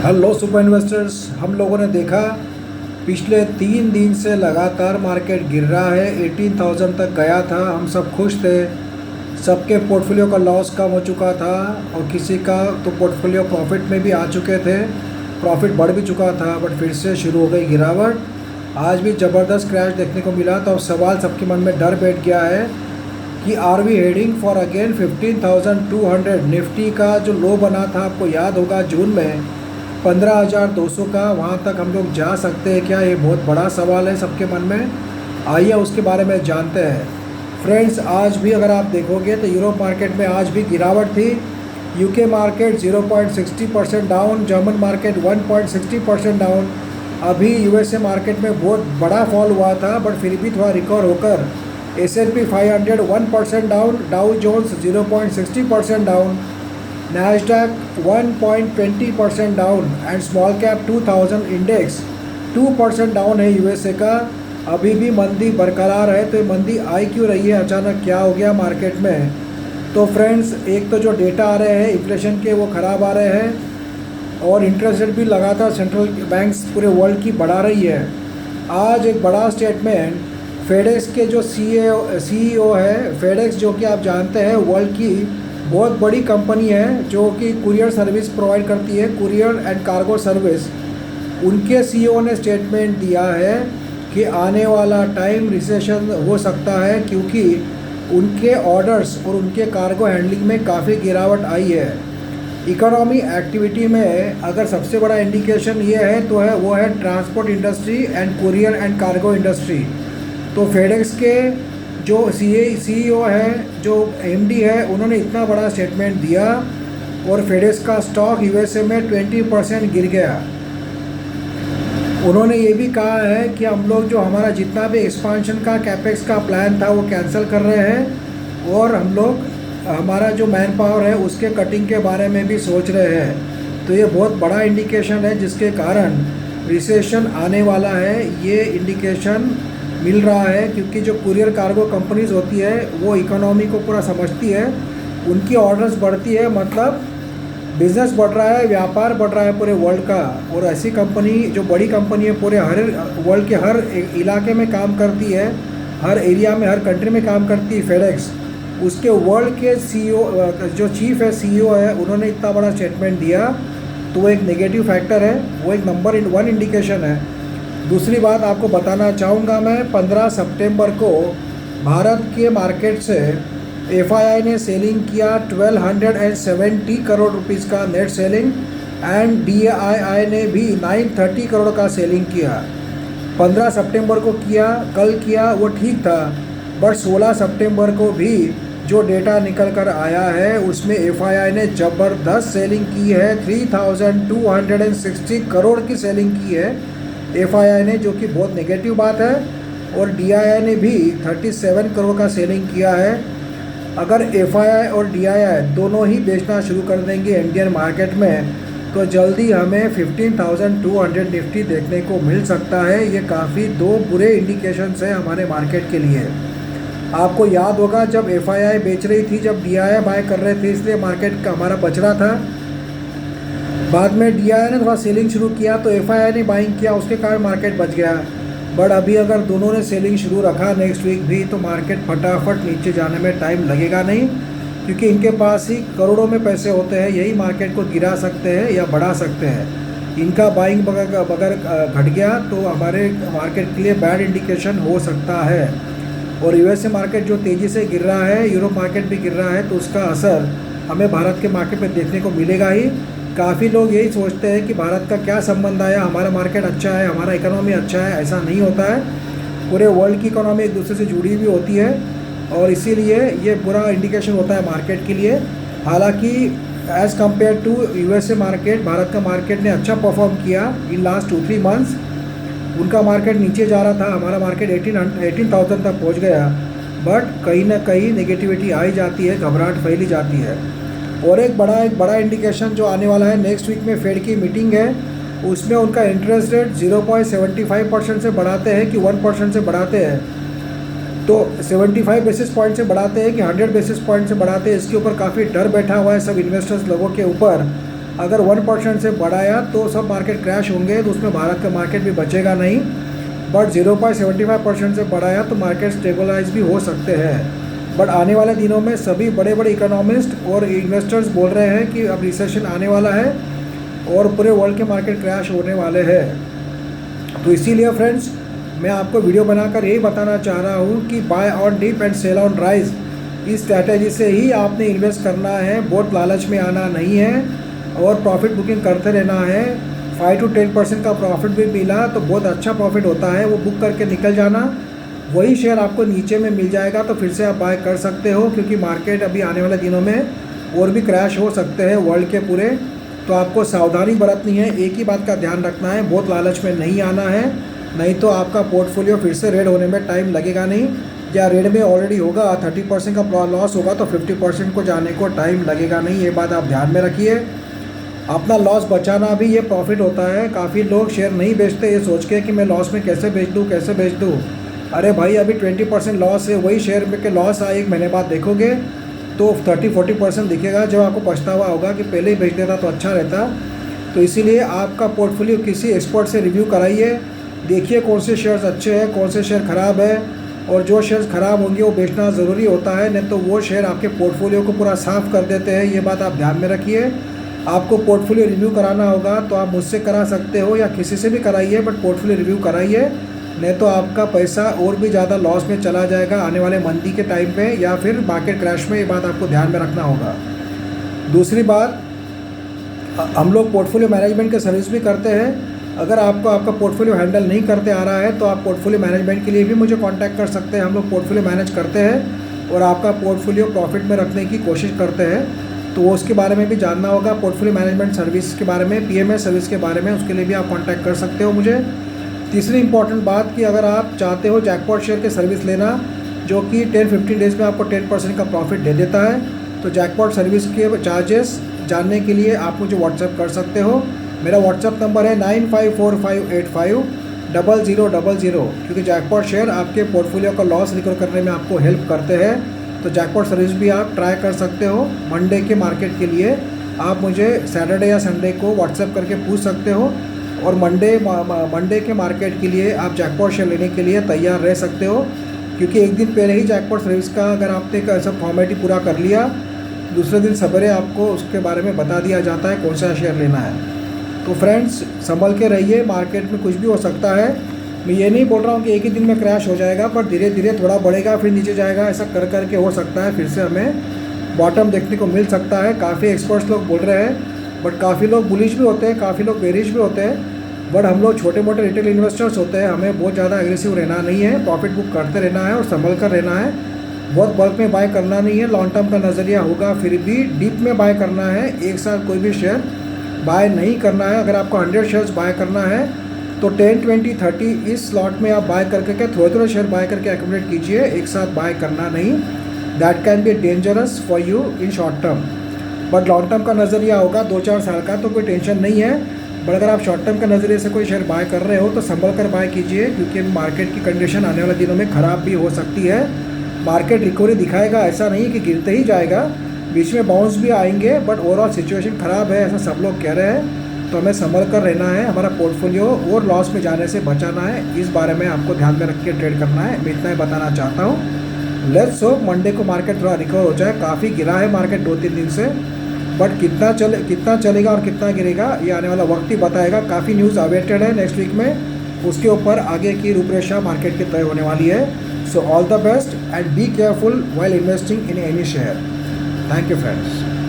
Hello super investors. हम लोगों ने देखा पिछले 3 दिन से लगातार मार्केट गिर रहा है। 18,000 तक गया था। हम सब खुश थे, सबके पोर्टफोलियो का लॉस कम हो चुका था और किसी का तो पोर्टफोलियो प्रॉफिट में भी आ चुके थे, प्रॉफिट बढ़ भी चुका था। बट फिर से शुरू हो गई गिरावट। आज भी ज़बरदस्त क्रैश देखने को मिला। तो अब सवाल सबके मन में डर बैठ गया है कि are we heading for again 15,200। Nifty का जो लो बना था, आपको याद होगा जून में 15,200 का, वहाँ तक हम लोग जा सकते हैं क्या? ये बहुत बड़ा सवाल है सबके मन में। आइए उसके बारे में जानते हैं। फ्रेंड्स, आज भी अगर आप देखोगे तो यूरोप मार्केट में आज भी गिरावट थी। UK market 0.60% down, German market 1.60% down. अभी यूएसए मार्केट में बहुत बड़ा फॉल हुआ था, बट फिर भी थोड़ा रिकवर होकर S&P 500 1% down, Dow Jones 0.60% down, Nasdaq 1.20% down and small cap 2000 index 2% down है यूएसए का। अभी भी मंदी बरकरार है। तो ये मंदी आई क्यों रही है? अचानक क्या हो गया मार्केट में? तो फ्रेंड्स, एक तो जो डेटा आ रहे हैं इन्फ्लेशन के वो ख़राब आ रहे हैं और इंटरेस्ट रेट भी लगातार सेंट्रल बैंक्स पूरे वर्ल्ड की बढ़ा रही है। आज एक बड़ा स्टेटमेंट फेडेक्स के जो CEO है, फेडेक्स जो कि आप जानते हैं वर्ल्ड की बहुत बड़ी कंपनी है जो कि कुरियर सर्विस प्रोवाइड करती है, कुरियर एंड कार्गो सर्विस। उनके CEO ने स्टेटमेंट दिया है कि आने वाला टाइम रिसेशन हो सकता है, क्योंकि उनके ऑर्डर्स और उनके कार्गो हैंडलिंग में काफ़ी गिरावट आई है। इकोनॉमी एक्टिविटी में अगर सबसे बड़ा इंडिकेशन ये है तो वो है transport industry and courier and cargo industry. तो फेडेक्स के जो CEO है, जो MD है, उन्होंने इतना बड़ा स्टेटमेंट दिया और फेडेक्स का स्टॉक यूएसए में 20% गिर गया। उन्होंने ये भी कहा है कि हम लोग जो हमारा जितना भी एक्सपांशन का कैपेक्स का प्लान था वो कैंसिल कर रहे हैं और हम लोग हमारा जो मैन पावर है उसके कटिंग के बारे में भी सोच रहे हैं। तो ये बहुत बड़ा इंडिकेशन है जिसके कारण रिसेशन आने वाला है, ये इंडिकेशन मिल रहा है। क्योंकि जो कुरियर कार्गो कंपनीज होती है वो इकोनॉमी को पूरा समझती है, उनकी ऑर्डर्स बढ़ती है, मतलब बिज़नेस बढ़ रहा है, व्यापार बढ़ रहा है पूरे वर्ल्ड का। और ऐसी कंपनी जो बड़ी कंपनी है पूरे हर वर्ल्ड के हर इलाके में काम करती है, हर एरिया में, हर कंट्री में काम करती है फेडेक्स। उसके वर्ल्ड के CEO जो चीफ है, CEO है, उन्होंने इतना बड़ा स्टेटमेंट दिया तो वो एक नेगेटिव फैक्टर है, वो एक नंबर 1 इंडिकेशन है। दूसरी बात आपको बताना चाहूँगा मैं, 15 सितंबर को भारत के मार्केट से FII ने सेलिंग किया 1270 करोड़ रुपीस का नेट सेलिंग एंड DII ने भी 930 करोड़ का सेलिंग किया। 15 सितंबर को किया, कल किया, वो ठीक था। बट 16 सितंबर को भी जो डेटा निकल कर आया है उसमें FII ने ज़बरदस्त सेलिंग की है, 3260 करोड़ की सेलिंग की है FII ने, जो कि बहुत नेगेटिव बात है। और DII ने भी 37 करोड़ का सेलिंग किया है। अगर FII और DII दोनों ही बेचना शुरू कर देंगे इंडियन मार्केट में तो जल्दी हमें 15,200 निफ्टी देखने को मिल सकता है। ये काफ़ी दो बुरे इंडिकेशंस हैं हमारे मार्केट के लिए। आपको याद होगा जब FII बेच रही थी, जब DII बाय कर रहे थे, इसलिए मार्केट का हमारा बच रहा था। बाद में DII ने थोड़ा सेलिंग शुरू किया तो FII ने बाइंग किया, उसके कारण मार्केट बच गया। बट अभी अगर दोनों ने सेलिंग शुरू रखा नेक्स्ट वीक भी तो मार्केट फटाफट नीचे जाने में टाइम लगेगा नहीं, क्योंकि इनके पास ही करोड़ों में पैसे होते हैं, यही मार्केट को गिरा सकते हैं या बढ़ा सकते हैं। इनका बाइंग अगर घट गया तो हमारे मार्केट के लिए बैड इंडिकेशन हो सकता है। और यूएसए मार्केट जो तेज़ी से गिर रहा है, यूरोप मार्केट भी गिर रहा है, तो उसका असर हमें भारत के मार्केट में देखने को मिलेगा ही। काफ़ी लोग यही सोचते हैं कि भारत का क्या संबंध आया, हमारा मार्केट अच्छा है, हमारा इकोनॉमी अच्छा है। ऐसा नहीं होता है, पूरे वर्ल्ड की इकोनॉमी एक दूसरे से जुड़ी हुई होती है और इसीलिए ये बुरा इंडिकेशन होता है मार्केट के लिए। हालांकि as compare to USA market, Bharat का मार्केट ने अच्छा परफॉर्म किया इन लास्ट 2-3 मंथ्स। उनका मार्केट नीचे जा रहा था, हमारा मार्केट 18,000 तक पहुँच गया। बट कहीं ना कहीं नेगेटिविटी आई जाती है, घबराहट फैली जाती है। और एक बड़ा इंडिकेशन जो आने वाला है, नेक्स्ट वीक में फेड की मीटिंग है, उसमें उनका इंटरेस्ट रेट 0.75% से बढ़ाते हैं कि 1% से बढ़ाते हैं। तो 75 बेसिस पॉइंट से बढ़ाते हैं कि 100 बेसिस पॉइंट से बढ़ाते हैं, इसके ऊपर काफ़ी डर बैठा हुआ है सब इन्वेस्टर्स लोगों के ऊपर अगर 1% से बढ़ाया तो सब मार्केट क्रैश होंगे, तो उसमें भारत का मार्केट भी बचेगा नहीं। बट 0.75% से बढ़ाया तो मार्केट स्टेबलाइज भी हो सकते हैं। बट आने वाले दिनों में सभी बड़े बड़े इकोनॉमिस्ट और इन्वेस्टर्स बोल रहे हैं कि अब रिसेशन आने वाला है और पूरे वर्ल्ड के मार्केट क्रैश होने वाले हैं। तो इसीलिए फ्रेंड्स, मैं आपको वीडियो बनाकर यही बताना चाह रहा हूँ कि buy on dip and sell on rise, इस स्ट्रैटेजी से ही आपने इन्वेस्ट करना है। बहुत लालच में आना नहीं है और प्रॉफिट बुकिंग करते रहना है। 5 to 10% का प्रॉफिट भी मिला तो बहुत अच्छा प्रॉफिट होता है, वो बुक करके निकल जाना। वही शेयर आपको नीचे में मिल जाएगा तो फिर से आप बाय कर सकते हो, क्योंकि मार्केट अभी आने वाले दिनों में और भी क्रैश हो सकते हैं वर्ल्ड के पूरे। तो आपको सावधानी बरतनी है, एक ही बात का ध्यान रखना है, बहुत लालच में नहीं आना है, नहीं तो आपका पोर्टफोलियो फिर से रेड होने में टाइम लगेगा नहीं। या रेड में ऑलरेडी होगा 30% का लॉस होगा तो 50% को जाने को टाइम लगेगा नहीं, ये बात आप ध्यान में रखिए। अपना लॉस बचाना भी ये प्रॉफिट होता है। काफ़ी लोग शेयर नहीं बेचते ये सोच के कि मैं लॉस में कैसे बेच दूँ। अरे भाई, अभी 20% लॉस है, वही शेयर में के लॉस आए 1 महीने बाद देखोगे तो 30-40% दिखेगा, जब आपको पछतावा होगा कि पहले ही बेच देता तो अच्छा रहता। तो इसीलिए आपका पोर्टफोलियो किसी एक्सपर्ट से रिव्यू कराइए, देखिए कौन से शेयर्स अच्छे हैं, कौन से शेयर ख़राब है, और जो शेयर्स ख़राब होंगे वो बेचना ज़रूरी होता है, नहीं तो वो शेयर आपके पोर्टफोलियो को पूरा साफ़ कर देते हैं। ये बात आप ध्यान में रखिए। आपको पोर्टफोलियो रिव्यू कराना होगा तो आप मुझसे करा सकते हो या किसी से भी कराइए, बट पोर्टफोलियो रिव्यू कराइए, नहीं तो आपका पैसा और भी ज़्यादा लॉस में चला जाएगा आने वाले मंदी के टाइम पे या फिर मार्केट क्रैश में। ये बात आपको ध्यान में रखना होगा। दूसरी बात, हम लोग पोर्टफोलियो मैनेजमेंट के सर्विस भी करते हैं। अगर आपको आपका पोर्टफोलियो हैंडल नहीं करते आ रहा है तो आप पोर्टफोलियो मैनेजमेंट के लिए भी मुझे कांटेक्ट कर सकते हैं। हम लोग पोर्टफोलियो मैनेज करते हैं और आपका पोर्टफोलियो प्रॉफिट में रखने की कोशिश करते हैं, तो उसके बारे में भी जानना होगा। पोर्टफोलियो मैनेजमेंट सर्विस के बारे में, पीएमएस सर्विस के बारे में, उसके लिए भी आप कांटेक्ट कर सकते हो मुझे। तीसरी इंपॉर्टेंट बात कि अगर आप चाहते हो जैकपॉट शेयर के सर्विस लेना जो कि 10-15 डेज़ में आपको 10% का प्रॉफिट दे देता है, तो जैकपॉट सर्विस के चार्जेस जानने के लिए आप मुझे व्हाट्सएप कर सकते हो। मेरा व्हाट्सएप नंबर है 9545850000, क्योंकि जैकपॉट शेयर आपके पोर्टफोलियो का लॉस रिकवर करने में आपको हेल्प करते हैं। तो जैकपॉट सर्विस भी आप ट्राई कर सकते हो। मंडे के मार्केट के लिए आप मुझे सैटरडे या संडे को व्हाट्सएप करके पूछ सकते हो, और मंडे के मार्केट के लिए आप जैकपॉट शेयर लेने के लिए तैयार रह सकते हो, क्योंकि एक दिन पहले ही जैकपॉट सर्विस का अगर आपने ऐसा फॉर्मेलिटी पूरा कर लिया, दूसरे दिन सवेरे आपको उसके बारे में बता दिया जाता है कौन सा शेयर लेना है। तो फ्रेंड्स, संभल के रहिए, मार्केट में कुछ भी हो सकता है। मैं ये नहीं बोल रहा हूँ कि एक ही दिन में क्रैश हो जाएगा, पर धीरे धीरे थोड़ा बढ़ेगा फिर नीचे जाएगा, ऐसा कर करके हो सकता है फिर से हमें बॉटम देखने को मिल सकता है। काफ़ी एक्सपर्ट्स लोग बोल रहे हैं, बट काफ़ी लोग बुलिश भी होते हैं, काफ़ी लोग बेरिश भी होते हैं। बट हम लोग छोटे मोटे रिटेल इन्वेस्टर्स होते हैं, हमें बहुत ज़्यादा एग्रेसिव रहना नहीं है, प्रॉफिट बुक करते रहना है और संभल कर रहना है। बहुत बल्क में बाय करना नहीं है, लॉन्ग टर्म का नज़रिया होगा, फिर भी डीप में बाय करना है। एक साथ कोई भी शेयर बाय नहीं करना है। अगर आपको 100 शेयर्स बाय करना है तो 10, 20, 30 इस स्लॉट में आप बाय करके थोड़े थोड़े शेयर बाय करके एक्यूमुलेट कीजिए, एक साथ बाय करना नहीं। That can be dangerous for you in short term. But long term का नज़रिया होगा 2-4 साल का तो कोई टेंशन नहीं है। बट अगर आप शॉर्ट टर्म के नज़रिए से कोई शेयर बाय कर रहे हो तो संभल कर बाय कीजिए, क्योंकि मार्केट की कंडीशन आने वाले दिनों में ख़राब भी हो सकती है। मार्केट रिकवरी दिखाएगा, ऐसा नहीं कि गिरते ही जाएगा, बीच में बाउंस भी आएंगे, बट ओवरऑल सिचुएशन ख़राब है ऐसा सब लोग कह रहे हैं। तो हमें संभल कर रहना है, हमारा पोर्टफोलियो और लॉस में जाने से बचाना है, इस बारे में आपको ध्यान में रख के ट्रेड करना है। मैं इतना ही बताना चाहता हूँ। लेट्स होप मंडे को मार्केट थोड़ा रिकवर हो जाए। काफ़ी गिरा है मार्केट 2-3 दिन से, बट कितना चलेगा और कितना गिरेगा ये आने वाला वक्त ही बताएगा। काफ़ी न्यूज़ अवेटेड है नेक्स्ट वीक में, उसके ऊपर आगे की रूपरेखा मार्केट की तय होने वाली है। So all the best and be careful while investing in any share. Thank you, friends.